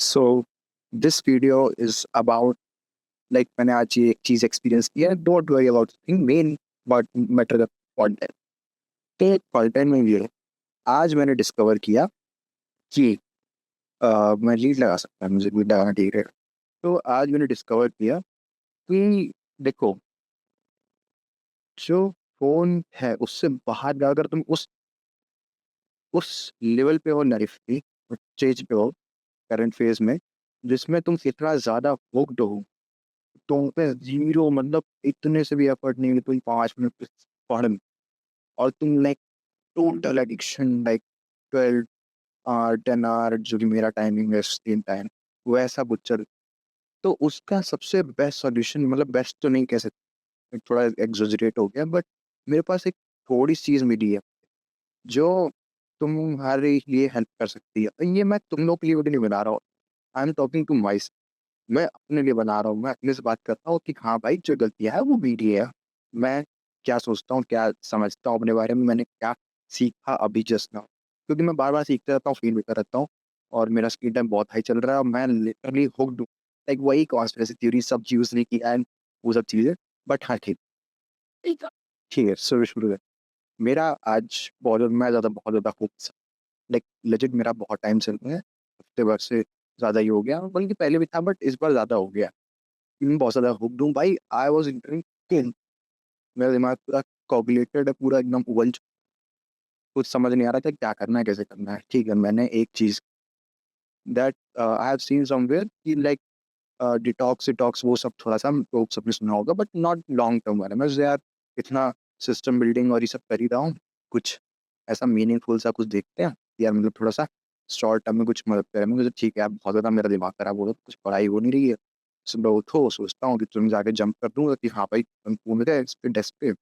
So this video is about like मैंने आज ये एक चीज एक्सपीरियंस किया। Don't worry about thing men but matter the content. तो कंटेंट में ये है, आज मैंने डिस्कवर किया कि मैं लीड लगा सकता है, मुझे लीड लगाना ठीक है। तो आज मैंने डिस्कवर किया कि देखो, जो फोन है उससे बाहर जाकर तुम उस लेवल पे हो लाइफ की, उस स्टेज पे हो करंट फेज में, जिसमें तुम इतना ज्यादा होक्ड हो, तुम पे जीरो मतलब इतने से भी एफर्ट नहीं है, तुम 5 मिनट पढ़ और तुम like total addiction like 12 hour 10 hour जो कि मेरा टाइमिंग है स्क्रीन टाइम, वैसा बुच्चर। तो उसका सबसे बेस्ट सॉल्यूशन, मतलब बेस्ट तो नहीं कह सकते, थोड़ा एग्जोजरेट हो गया, बट मेरे पास एक थोड़ी सी चीज मिली है जो तुम्हारे लिए हेल्प कर सकती है। और ये मैं तुम लोग के लिए भी नहीं बना रहा हूँ, I am talking to my, मैं अपने लिए बना रहा हूँ। मैं अपने से बात करता हूँ कि हाँ भाई, जो गलतियाँ है वो मेरी है। मैं क्या सोचता हूँ, क्या समझता हूँ अपने बारे में, मैंने क्या सीखा अभी जस्ट नाउ, क्योंकि मैं बार बार सीखता रहता हूँ, फील भी करता रहता हूँ। और मेरा स्क्रीन टाइम बहुत हाई चल रहा है और मैं लिटरली हुक्ड हूँ। लाइक वही कॉन्स्पिरेसी थ्योरी सब यूज नहीं किया एंड वो सब चीज़ें। बट हाँ ठीक, ठीक है, ठीक है, शुरू शुरू कर। मेरा आज बहुत ज़्यादा हुक्स, लाइक लेजिट मेरा बहुत टाइम से है, हफ्ते भर से ज़्यादा ही हो गया, बल्कि पहले भी था बट इस बार ज़्यादा हो गया। मैं बहुत ज़्यादा हुक्ड हूँ भाई। आई वाज इंटरेस्टिंग, मेरा दिमाग पूरा कॉगुलेटेड है, पूरा एकदम उबल कुछ समझ नहीं आ रहा था क्या करना है, कैसे करना है। ठीक है, मैंने एक चीज़ that I have seen somewhere कि लाइक डिटॉक्स डिटॉक्स वो सब थोड़ा सा तो सबने सुना होगा, बट नॉट लॉन्ग टर्म वाला। मैं यार इतना सिस्टम बिल्डिंग और ये सब कर ही रहा हूँ, कुछ ऐसा मीनिंगफुल सा कुछ देखते हैं यार, मतलब थोड़ा सा शॉर्ट टर्म में कुछ मदद करे मुझे। ठीक है, आप बहुत ज़्यादा मेरा दिमाग खराब हो रहा है, कुछ पढ़ाई हो नहीं रही है। सुबह उठो, सोचता हूँ कि तुम जाके जंप कर दूंगा कि हाँ भाई तुम कूद गए इस पे डेस्क पे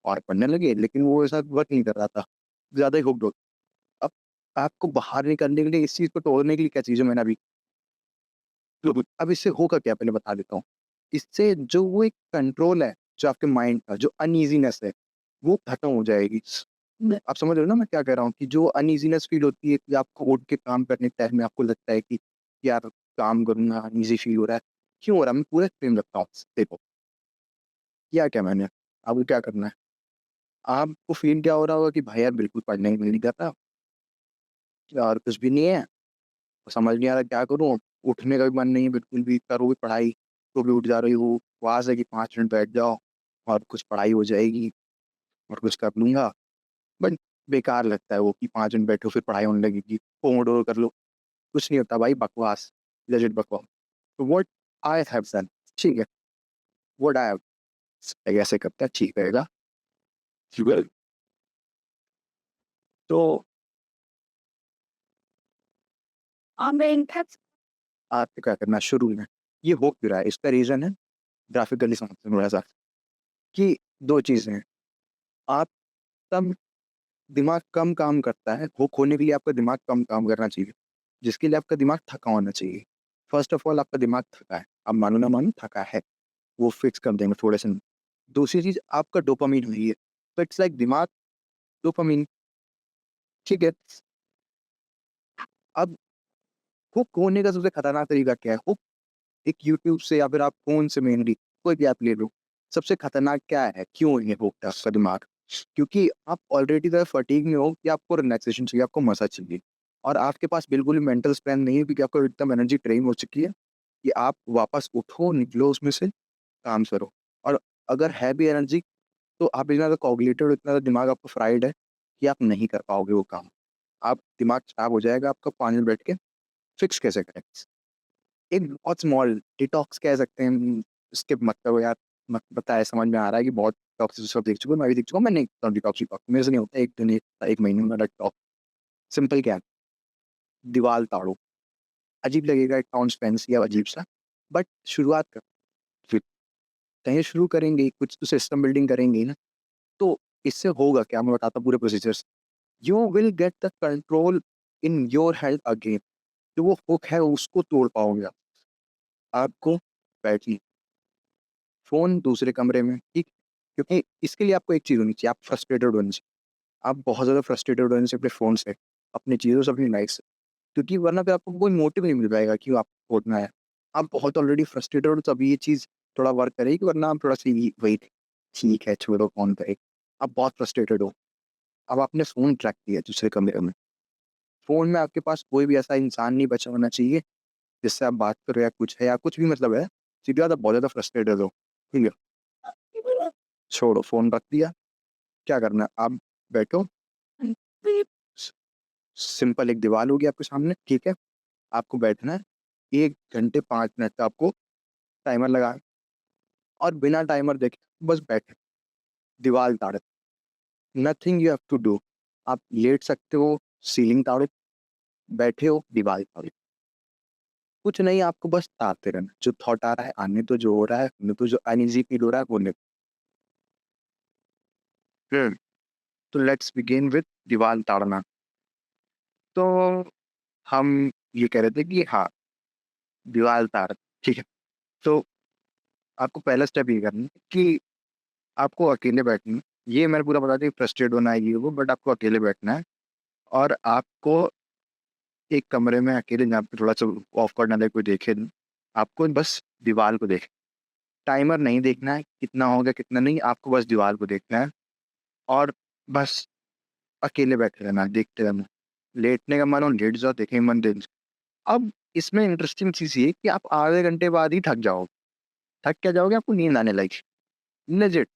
और पढ़ने लगे, लेकिन वो ऐसा वर्क नहीं कर रहा था, ज़्यादा ही हुक्ड हो। अब आपको बाहर निकलने के लिए, इस चीज़ को तोड़ने के लिए क्या चीज़ है मैंने अभी, अब इससे होगा क्या पहले बता देता हूँ। इससे जो वो एक कंट्रोल है, जो आपके माइंड का जो अनईज़ीनेस है, वो खत्म हो जाएगी। आप समझ रहे हो ना मैं क्या कह रहा हूँ? कि जो अनईज़ीनेस फ़ील होती है कि आपको उठ के काम करने के टाइम में आपको लगता है कि यार काम करूँगा, अनईज़ी फ़ील हो रहा है। क्यों हो रहा है? मैं पूरा एक्सप्लेन करता हूँ। देखो, किया क्या मैंने, आपको क्या करना है? आपको फ़ील क्या हो रहा होगा कि भाई यार बिल्कुल पढ़ने का मन नहीं कर रहा और कुछ भी नहीं है, समझ नहीं आ रहा क्या करूँ? उठने का भी मन नहीं है बिल्कुल भी, करो भी पढ़ाई, तो भी उठ जा रही हो। आवाज़ है कि 5 मिनट बैठ जाओ और कुछ पढ़ाई हो जाएगी और कुछ कर लूँगा। बट बेकार लगता है वो कि 5 मिनट बैठो फिर पढ़ाई होने लगेगी, पोमोडोरो कर लो, कुछ नहीं होता भाई, बकवास, लेजिट बकवास। तो व्हाट आई हैव डन, ठीक है, व्हाट आई हैव, ऐसे करते हैं ठीक रहेगा। शुगर तो आपको क्या करना है शुरू में, ये हो क्यों रहा है, इसका रीज़न है ग्राफिकली समझते हैं थोड़ा-सा, कि 2 चीज़ें हैं। आप तब दिमाग कम काम करता है, हुक होने के लिए आपका दिमाग कम काम करना चाहिए, जिसके लिए आपका दिमाग थका होना चाहिए। फर्स्ट ऑफ ऑल आपका दिमाग थका है, आप मानो ना मानो थका है, वो फिक्स कर देंगे थोड़े से। दूसरी चीज़ आपका डोपामाइन हुई है, तो इट्स लाइक दिमाग डोपामाइन, ठीक है। अब हुक होने का सबसे खतरनाक तरीका क्या है? हुक एक यूट्यूब से या फिर आप फ़ोन से मेनली कोई भी ऐप ले लो, सबसे खतरनाक क्या है? क्यों ये हुक्ड है आपका दिमाग? क्योंकि आप ऑलरेडी इतना फटीग में हो कि आपको रिलैक्सेशन चाहिए, आपको मज़ा चाहिए और आपके पास बिल्कुल भी मेंटल स्ट्रेंथ नहीं है, क्योंकि आपको एकदम एनर्जी ड्रेन हो चुकी है कि आप वापस उठो, निकलो उसमें से, काम करो। और अगर है भी एनर्जी, तो आप इतना ज़्यादा कॉग्निटिव, इतना ज़्यादा दिमाग आपका फ्राइड है कि आप नहीं कर पाओगे वो काम। आप दिमाग खराब हो जाएगा आपका 5 मिनट बैठ के, फिक्स कैसे करें? एक बहुत स्मॉल डिटॉक्स कह सकते हैं, इसके मत करो यार, मत पता है, समझ में आ रहा है कि बहुत टॉक्सिक सब देख चुका हूँ, मैं भी देख चुका हूँ, मैं नहीं करता हूँ डिटॉक्स डिटॉक्स, मेरे से नहीं होता 1 दिन 1 महीने में डिटॉक्स। सिंपल क्या है, दीवार ताड़ो, अजीब लगेगा, इट साउंड्स फैंसी या अजीब-सा, बट शुरुआत करो। फिर कहीं शुरू करेंगे, कुछ तो सिस्टम बिल्डिंग करेंगे ही ना, तो इससे होगा क्या, मैं बताता हूँ पूरे procedures. You will get the control in your health again, जो वो हुक है उसको तोड़ पाओगे आप। आपको बैटरी फ़ोन दूसरे कमरे में, ठीक? क्योंकि इसके लिए आपको एक चीज़ होनी चाहिए, आप फ्रस्ट्रेटेड होने चाहिए। आप बहुत ज़्यादा फ्रस्ट्रेटेड होने से अपने फ़ोन से, अपनी चीज़ों से, अपनी लाइफ़ से। क्योंकि वरना फिर आपको कोई मोटिव नहीं मिल पाएगा कि आप छोड़ना है। आप बहुत ऑलरेडी फ्रस्ट्रेटेड हो तभी ये चीज़ थोड़ा वर्क करेगी, वरना आप थोड़ा-सा ये वही ठीक है छोड़ो कौन करे। आप बहुत फ्रस्ट्रेटेड हो, अब आपने फ़ोन ट्रैक किया दूसरे कमरे में। फ़ोन में आपके पास कोई भी ऐसा इंसान नहीं बचा होना चाहिए जिससे आप बात कर रहे हो या कुछ भी मतलब है, सीधी बात आप बहुत ज़्यादा फ्रस्ट्रेटेड हो, ठीक है? छोड़ो फ़ोन रख दिया, क्या करना है आप बैठो, स सिंपल एक दीवार होगी आपके सामने, ठीक है? आपको बैठना है, 1 घंटे 5 मिनट का आपको टाइमर लगा और बिना टाइमर देखे बस बैठे, दीवार ताड़ो, nothing you have to do. आप लेट सकते हो, सीलिंग ताड़ो, बैठे हो, दीवार ताड़ो। कुछ नहीं आपको बस ताकते रहना, जो थॉट आ रहा है आने दो, जो हो रहा है होने दो, जो अनईज़ी फील हो रहा है होने दो। तो लेट्स बिगिन विद दीवार ताड़ना। तो हम ये कह रहे थे कि हाँ, दीवार ताड़ ठीक है। तो आपको पहला स्टेप ये करना है कि आपको अकेले बैठना है। ये मैंने पूरा बता दिया फ्रस्ट्रेट होना है ये वो, बट आपको अकेले बैठना है और आपको एक कमरे में अकेले जहाँ पे थोड़ा-सा ऑकवर्ड ना लगे, कोई देखे नहीं। आपको बस दीवार को टाइमर नहीं देखना है, कितना हो गया कितना नहीं, आपको बस दीवार को देखना है और बस अकेले बैठे रहना है, देखते रहना। लेटने का मन हो लेट जाओ, देखें मन दे अब इसमें इंटरेस्टिंग चीज़ ये है कि आप आधे घंटे बाद ही थक जाओगे। थक क्या जाओगे? आपको नींद आने लगेगी, लेजिट।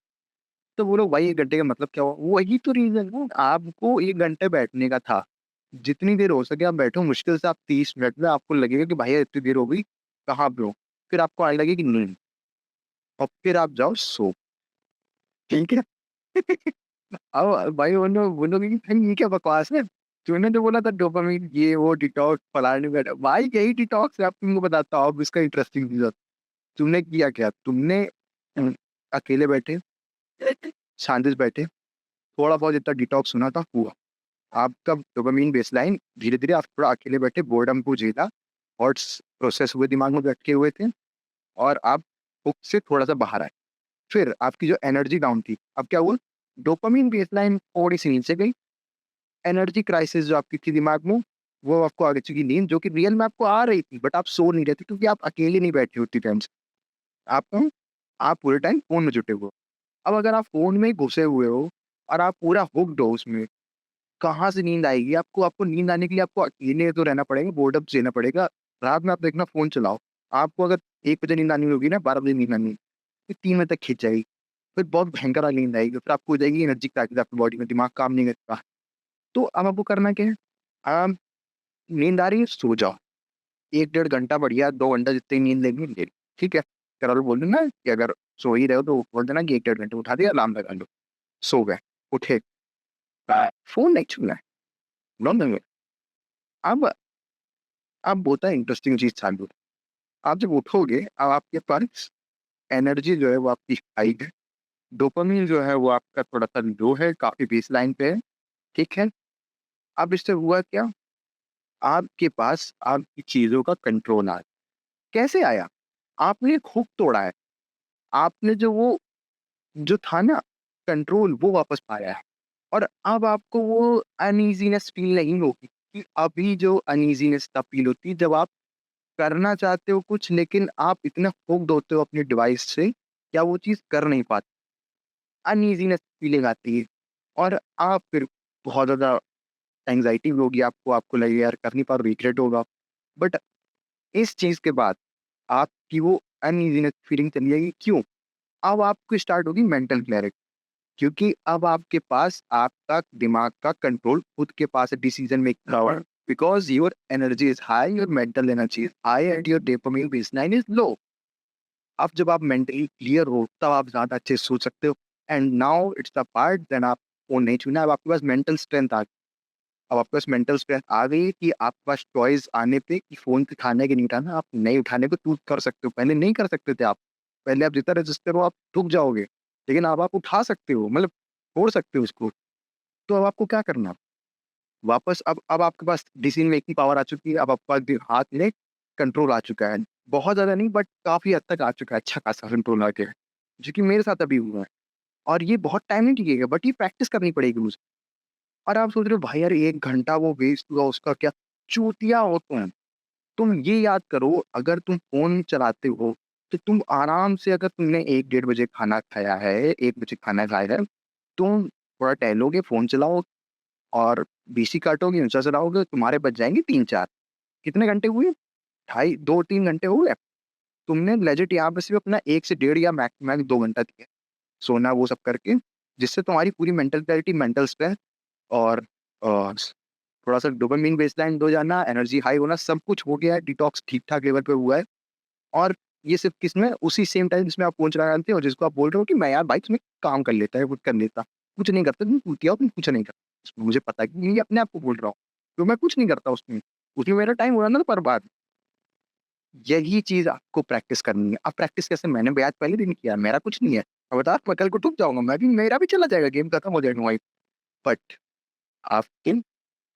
तो बोलो भाई 1 घंटे का मतलब क्या हुआ? वही तो रीज़न है, आपको 1 घंटे बैठने का था। जितनी देर हो सके आप बैठो, मुश्किल से आप 30 मिनट में आपको लगेगा कि भाई यार इतनी देर हो गई, कहाँ पे हो? फिर आपको आने लगेगी नींद और फिर आप जाओ सो, ठीक है? अब भाई बोलोगे कि भाई ये क्या बकवास है? तूने तो बोला था डोपामाइन ये वो डिटॉक्स फलाने-वलाने भाई यही डिटॉक्स है, अब तुमको बताता हूँ अब इसका इंटरेस्टिंग चीज़ तुमने किया क्या? तुमने अकेले बैठे, शांति से बैठे, थोड़ा बहुत जितना डिटॉक्स होना था हुआ। आपका डोपामाइन बेसलाइन धीरे-धीरे आप थोड़ा अकेले बैठे बोर्डम को झेला, थॉट्स प्रोसेस हुए दिमाग में जो अटके हुए थे और आप हुक से थोड़ा-सा बाहर आए। फिर आपकी जो एनर्जी डाउन थी, अब क्या हुआ? डोपामाइन बेसलाइन थोड़ी-सी नीचे गई, एनर्जी क्राइसिस जो आपकी थी दिमाग में, वो आपको आ चुकी नींद जो कि रियल में आपको आ रही थी, बट आप सो नहीं रहे थे क्योंकि आप अकेले नहीं बैठे उतनी टाइम से। आप आप पूरे टाइम फ़ोन में जुटे हुए हो। अब अगर आप फ़ोन में ही घुसे हुए हो और आप पूरा हुक्ड हो उसमें, कहाँ से नींद आएगी आपको? आपको नींद आने के लिए आपको अकेले तो रहना पड़ेगा, बोर्डम झेलना पड़ेगा। रात में आप देखना फ़ोन चलाओ। आपको अगर 1 बजे नींद आनी होगी ना, 12 बजे नींद आनी है, फिर 3 बजे तक खिंच जाएगी। फिर बहुत भयंकर वाली नींद आएगी, फिर आपको हो जाएगी एनर्जी क्राइसिस आपकी बॉडी में, दिमाग काम नहीं करता। तो अब आपको करना क्या है? आप नींद आ रही है, सो जाओ। 1 डेढ़ घंटा बढ़िया, 2 घंटा जितनी नींद लेनी ले लो, ठीक है? घरवाले बोल देना कि अगर सो ही रहे हो तो बोल देना कि 1 डेढ़ घंटे उठा दिया, अलार्म लगा लो। सो गए, उठे, फ़ोन नहीं छूना है, नॉर्मल में। अब अब होता है इंटरेस्टिंग चीज़ चालू। आप जब उठोगे, अब आपके पास एनर्जी जो है वो आपकी हाई है, डोपामाइन जो है वो आपका थोड़ा-सा लो है, काफ़ी बेसलाइन पे है, ठीक है? अब इससे हुआ क्या? आपके पास आपकी चीज़ों का कंट्रोल आया। कैसे आया? आपने एक हुक तोड़ा है। आपने जो था ना कंट्रोल वो वापस पाया है और अब आपको वो अनईज़ीनेस फ़ील नहीं होगी कि अभी जो अनईज़ीनेस तब फ़ील होती है जब आप करना चाहते हो कुछ लेकिन आप इतने हुक्ड होते हो अपने डिवाइस से, क्या वो चीज़ कर नहीं पाते। अनईज़ीनेस फ़ीलिंग आती है और आप फिर बहुत ज़्यादा एंग्ज़ायटी भी होगी आपको, आपको लगेगा यार कर नहीं पा रहा रिग्रेट होगा। बट इस चीज़ के बाद आपकी वो अनईज़ीनेस फ़ीलिंग चली जाएगी, क्यों? अब आपको स्टार्ट होगी मेंटल क्लैरिटी क्योंकि अब आपके पास आपका दिमाग का कंट्रोल खुद के पास है decision making power because your energy is high, your mental energy is high and your dopamine baseline is low. अब जब आप मेंटली क्लियर हो तब आप ज़्यादा अच्छे से सोच सकते हो and now it's the part then आप फ़ोन नहीं छूना है, अब आपके पास मेंटल स्ट्रेंथ आ गई। अब आपके पास मेंटल स्ट्रेंथ आ गई है कि आपके पास चॉइस आने पे कि फ़ोन उठाना है कि नहीं उठाना, आप नहीं उठाने को चूज़ कर सकते हो, पहले नहीं कर सकते थे आप। पहले आप जितना रजिस्टर हो आप रुक जाओगे, लेकिन अब आप उठा सकते हो मतलब छोड़ सकते हो उसको। तो अब आपको क्या करना है? वापस अब आपके पास डिसीज़न मेकिंग पावर आ चुकी है, अब आपके पास हाथ में कंट्रोल आ चुका है। बहुत ज़्यादा नहीं बट काफ़ी हद तक आ चुका है, अच्छा खासा कंट्रोल आ गया है, जो कि मेरे साथ अभी हुआ है और ये बहुत टाइम नहीं टिकेगा बट ये प्रैक्टिस करनी पड़ेगी मुझे। और आप सोच रहे हो भाई यार 1 घंटा वो वेस्ट हुआ उसका क्या? चूतिया हो तुम ये याद करो, अगर तुम फ़ोन चलाते हो, तो तुम आराम से, अगर तुमने 1 डेढ़ बजे खाना खाया है, 1 बजे खाना खाया है, तुम थोड़ा टहलोगे, फ़ोन चलाओ और बीसी काटोगे, इंस्टा चलाओगे, तुम्हारे बच जाएँगे 3-4। कितने घंटे हुए? ढाई 2-3 घंटे हो गए। तुमने लेजिट यहाँ पे सिर्फ़ अपना 1 से डेढ़ या मैक्स 2 घंटा दिया, सोना वो सब करके, जिससे तुम्हारी पूरी मेंटल क्लैरिटी, मेंटल स्ट्रेंथ और अ, थोड़ा-सा डोपामाइन बेसलाइन हो जाना, एनर्जी हाई होना, सब कुछ हो गया है, डिटॉक्स ठीक-ठाक लेवल पे हुआ है। और ये सिर्फ़ किसमें? उसी सेम टाइम जिसमें आप फ़ोन चला रहे थे और जिसको आप बोल रहे हो कि मैं यार भाई तुम्हें काम कर लेता है, कुछ कर लेता। कुछ नहीं करता, तुम चूतिया हो, तुम कुछ नहीं करते। मुझे पता है कि ये अपने आप को बोल रहा हूँ, तो मैं कुछ नहीं करता उसमें। उसमें मेरा टाइम हो रहा है ना बर्बाद। यही चीज़ आपको प्रैक्टिस करनी है। अब प्रैक्टिस कैसे? मैंने भी आज पहले दिन किया, मेरा कुछ नहीं है। अब बता, मैं कल को टूट जाऊँगा, मेरा भी चला जाएगा, गेम खत्म हो जाएगा वहीं। बट आपके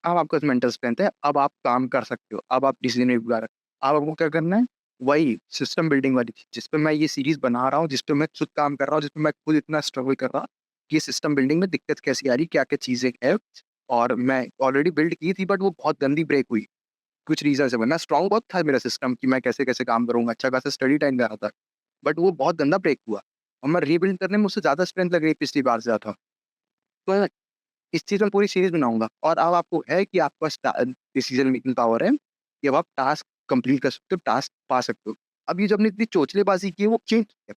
अब आपके पास मेंटल स्ट्रेंथ है, अब आप काम कर सकते हो, अब आप डिसीज़न नहीं बना रहे। अब आपको क्या करना है? वही सिस्टम बिल्डिंग वाली चीज़, जिस पे मैं ये सीरीज़ बना रहा हूँ, जिस पे मैं खुद काम कर रहा हूँ, जिस पे मैं खुद इतना स्ट्रगल कर रहा हूँ, कि सिस्टम बिल्डिंग में दिक्कत कैसी आ रही, क्या-क्या चीज़ें हैं, और मैं ऑलरेडी बिल्ड की थी, बट वो बहुत गंदी ब्रेक हुई। कुछ रीज़न से, वरना स्ट्रॉन्ग बहुत था मेरा सिस्टम कि मैं कैसे-कैसे काम करूँगा, अच्छा खासा स्टडी टाइम दे रहा था। बट वो बहुत गंदा ब्रेक हुआ और मैं रीबिल्ड करने में मुझसे ज़्यादा स्ट्रेंथ लग रही है पिछली बार से ज़्यादा। तो इस चीज़ में पूरी सीरीज़ बनाऊँगा और अब आपको है कि आपके पास डिसीज़न मेकिंग पावर है, कि अब आप टास्क कंप्लीट कर सकते हो, टास्क पा सकते हो। अब ये जो आपने इतनी चोचलेबाज़ी की है, वो क्यों की है?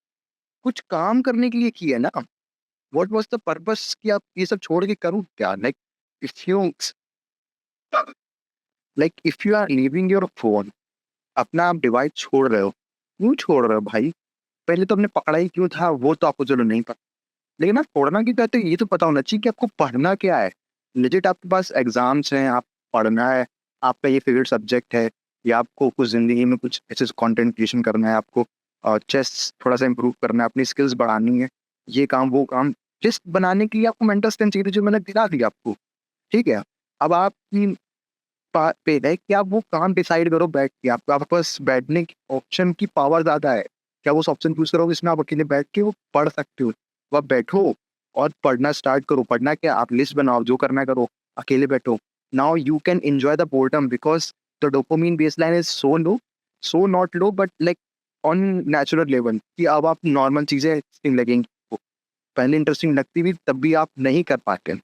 कुछ काम करने के लिए की है ना। व्हाट वाज़ द पर्पस कि आप ये सब छोड़ के करूँ क्या? If you if you are leaving your phone, अपना आप डिवाइस छोड़ रहे हो, क्यों छोड़ रहे हो भाई? पहले तो आपने पकड़ा ही क्यों था, वो तो आपको चलो नहीं पता। लेकिन आप छोड़ना क्यों चाहते हो, ये तो पता होना चाहिए कि आपको पढ़ना क्या है। लेजिट आपके पास एग्ज़ाम्स हैं, आप पढ़ना है, आपका ये फ़ेवरेट सब्जेक्ट है, या आपको कुछ ज़िंदगी में कुछ ऐसे कंटेंट क्रिएशन करना है, आपको चेस थोड़ा-सा इम्प्रूव करना है, अपनी स्किल्स बढ़ानी है, ये काम, वो काम। लिस्ट बनाने के लिए आपको मेंटल स्ट्रेंथ चाहिए थी, जो मैंने दिला दी आपको, ठीक है? अब आपकी पे है कि आप वो काम डिसाइड करो बैठ के। आपके पास बैठने की ऑप्शन की पावर ज़्यादा है। क्या वो उस ऑप्शन चूज़ करोगे जिसमें आप अकेले बैठ के वो पढ़ सकते हो? तो आप बैठो और पढ़ना स्टार्ट करो। पढ़ना क्या, आप लिस्ट बनाओ, जो करना है करो, अकेले बैठो। Now you can enjoy the boredom because the dopamine baseline is so low, so not low but on natural level, कि अब आप नॉर्मल चीज़ें इंटरेस्टिंग लगेंगी आपको। पहले इंटरेस्टिंग लगती थी, तब भी आप नहीं कर पाते।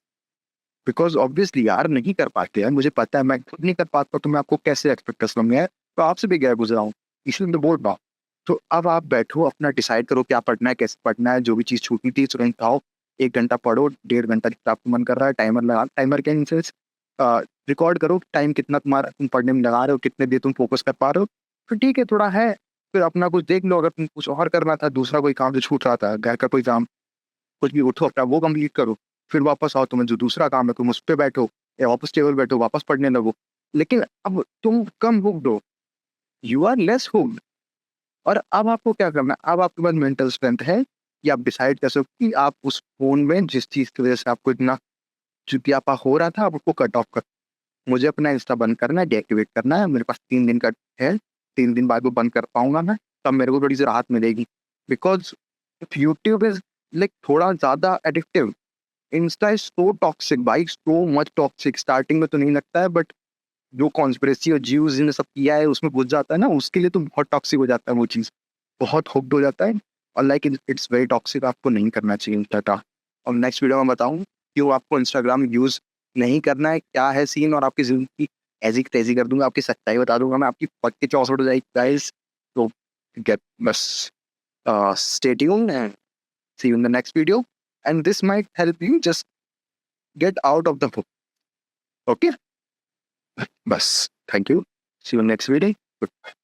बिकॉज़ ऑब्वियसली यार नहीं कर पाते हैं, मुझे पता है, मैं खुद नहीं कर पाता तो मैं आपको कैसे एक्सपेक्ट कर सकता हूँ? मैं तो आपसे भी गया गुज़रा हूँ, इसलिए तो बोल रहा हूँ। तो अब आप बैठो, अपना डिसाइड करो क्या पढ़ना है, कैसे पढ़ना है, जो भी चीज़ छूटी थी तुरंत खाओ, 1 घंटा पढ़ो, डेढ़ घंटा जितना आपको मन कर रहा है, टाइमर लगा, टाइमर के इन सेंस रिकॉर्ड करो टाइम कितना तुम्हारा तुम पढ़ने में लगा रहे हो, कितने देर तुम फ़ोकस कर पा रहे हो, फिर ठीक है थोड़ा है, फिर अपना कुछ देख लो, अगर तुम कुछ और करना था, दूसरा कोई काम जो छूट रहा था, घर का कोई काम, कुछ भी उठो अपना वो कंप्लीट करो, फिर वापस आओ, तुम्हें जो दूसरा काम है तुम उस पे बैठो या वापस टेबल बैठो, वापस पढ़ने लगो। लेकिन अब तुम कम हुक्ड हो, यू आर लेस हुक्ड। और अब आपको क्या करना है? अब आपके पास मेंटल स्ट्रेंथ है कि आप डिसाइड कर सकते हो कि आप उस फ़ोन में जिस चीज़ की वज़ह से आपको इतना चिड़चिड़ापन हो रहा था, आप उसको कट ऑफ कर, मुझे अपना इंस्टा बंद करना है, डीएक्टिवेट करना है, मेरे पास 3 दिन का है, 3 दिन बाद वो बंद कर पाऊँगा मैं, तब मेरे को थोड़ी-सी राहत मिलेगी। बिकॉज़ यूट्यूब इज़ थोड़ा ज़्यादा addictive. Insta is so toxic भाई, सो मच टॉक्सिक। स्टार्टिंग में तो नहीं लगता है, बट जो कॉन्स्पिरेसी और ज्यूस ने सब किया है उसमें घुस जाता है ना, उसके लिए तो बहुत टॉक्सिक हो जाता है वो चीज़। बहुत हुक्ड हो जाता है और इट्स वेरी टॉक्सिक, आपको नहीं करना चाहिए इंस्टा का। और नेक्स्ट वीडियो में बताऊँ क्यों आपको इंस्टाग्राम यूज़ नहीं करना है, क्या है सीन, और आपकी ज़िंदगी ऐसी की तैसी कर दूँगा, आपकी सच्चाई बता दूँगा मैं, आपकी पक्की चौसट हो जाएगी गाइस। तो गेट बस stay tuned and see you in the next video, and this might help you just get out of the book. Okay? Bas. Thank you. See you next video. Goodbye.